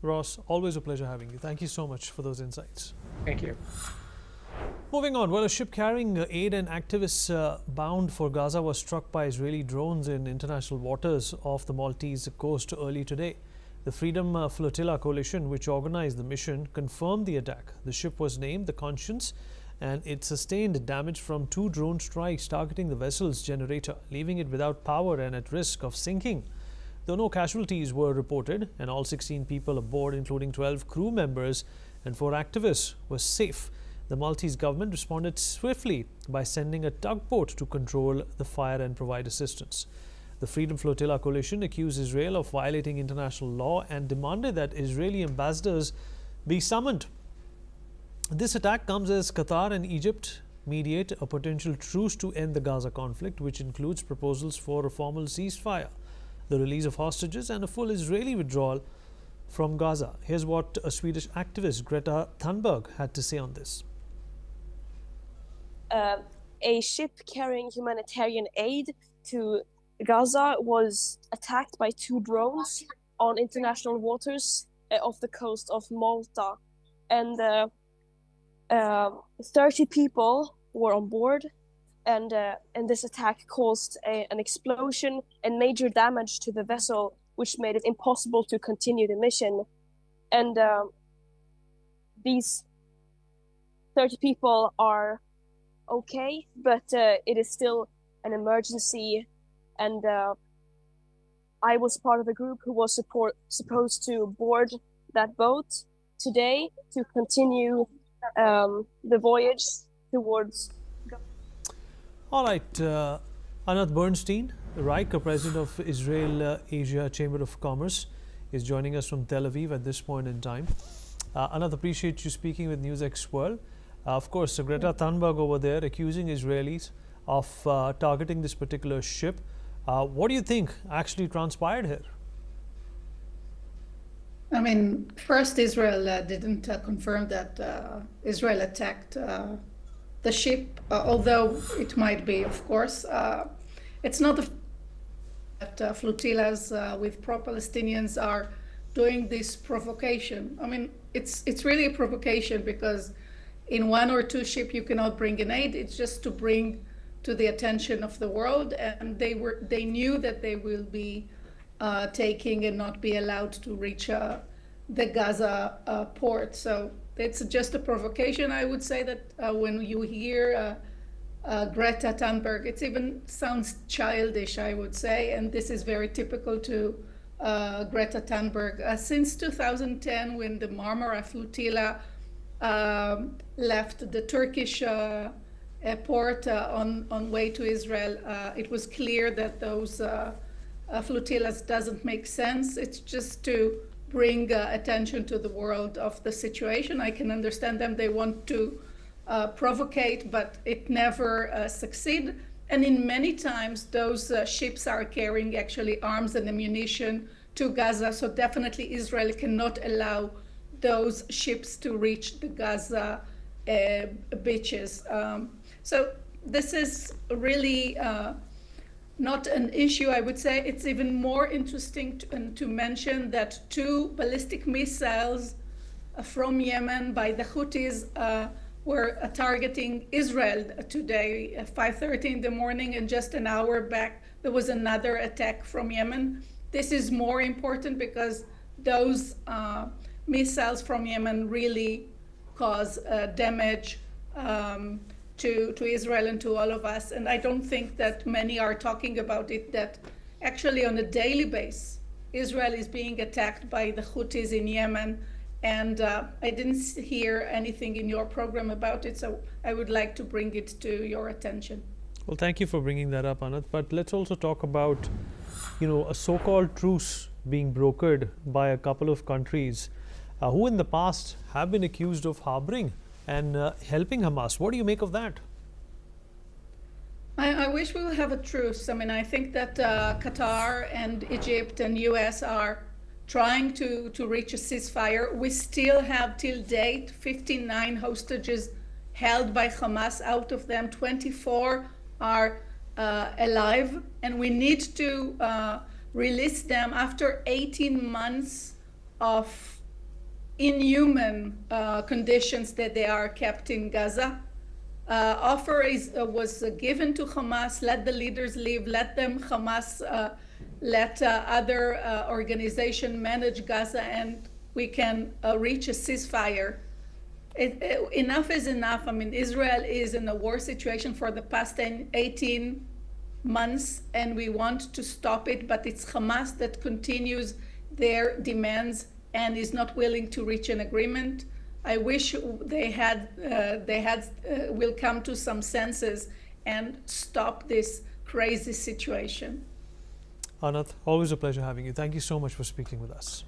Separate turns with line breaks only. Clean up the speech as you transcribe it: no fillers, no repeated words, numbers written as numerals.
Ross, always a pleasure having you. Thank you so much for those insights.
Thank you.
Moving on, well, a ship carrying aid and activists bound for Gaza was struck by Israeli drones in international waters off the Maltese coast early today. The Freedom Flotilla coalition, which organized the mission, confirmed the attack. The ship was named the Conscience, and it sustained damage from 2 drone strikes targeting the vessel's generator, leaving it without power and at risk of sinking. Though no casualties were reported, and all 16 people aboard, including 12 crew members and 4 activists, were safe, the Maltese government responded swiftly by sending a tugboat to control the fire and provide assistance. The Freedom Flotilla coalition accused Israel of violating international law and demanded that Israeli ambassadors be summoned. This attack comes as Qatar and Egypt mediate a potential truce to end the Gaza conflict, which includes proposals for a formal ceasefire, the release of hostages, and a full Israeli withdrawal from Gaza. Here's what a Swedish activist, Greta Thunberg, had to say on this.
A ship carrying humanitarian aid to Gaza was attacked by 2 drones on international waters off the coast of Malta, and 30 people were on board, and this attack caused an explosion and major damage to the vessel, which made it impossible to continue the mission. And these 30 people are okay, but it is still an emergency, and I was part of a group who was supposed to board that boat today to continue the voyage towards.
All right, Anat Bernstein, Riker, president of Israel Asia Chamber of Commerce, is joining us from Tel Aviv at this point in time. Anat, appreciate you speaking with NewsX World. Of course, Greta Thunberg over there accusing Israelis of targeting this particular ship. What do you think actually transpired here?
I mean, first, Israel didn't confirm that Israel attacked the ship, although it might be, of course. It's not that flotillas with pro-Palestinians are doing this provocation. I mean, it's really a provocation, because in 1 or 2 ships you cannot bring an aid. It's just to bring to the attention of the world, and they knew that they will be taking and not be allowed to reach the Gaza port. So it's just a provocation. I would say that when you hear Greta Thunberg, it even sounds childish, I would say, and this is very typical to Greta Thunberg. Since 2010, when the Marmara flotilla left the Turkish port on way to Israel, it was clear that those flotillas doesn't make sense. It's just to bring attention to the world of the situation. I can understand them. They want to provocate, but it never succeed. And in many times, those ships are carrying actually arms and ammunition to Gaza. So definitely Israel cannot allow those ships to reach the Gaza beaches. So this is really not an issue. I would say it's even more interesting to mention that 2 ballistic missiles from Yemen by the Houthis were targeting Israel today at 5:30 in the morning, and just an hour back there was another attack from Yemen. This is more important because those missiles from Yemen really cause damage to Israel and to all of us. And I don't think that many are talking about it, that actually on a daily basis, Israel is being attacked by the Houthis in Yemen. And I didn't hear anything in your program about it, so I would like to bring it to your attention.
Well, thank you for bringing that up, Anat. But let's also talk about, a so-called truce being brokered by a couple of countries who in the past have been accused of harboring and helping Hamas. What do you make of that?
I wish we would have a truce. I mean, I think that Qatar and Egypt and US are trying to reach a ceasefire. We still have till date 59 hostages held by Hamas. Out of them, 24 are alive, and we need to release them after 18 months of inhuman conditions that they are kept in Gaza. Offer was given to Hamas, let the leaders leave, let them, Hamas, let other organizations manage Gaza, and we can reach a ceasefire. Enough is enough. I mean, Israel is in a war situation for the past 18 months, and we want to stop it, but it's Hamas that continues their demands and is not willing to reach an agreement. I wish they will come to some senses and stop this crazy situation.
Anat, always a pleasure having you. Thank you so much for speaking with us.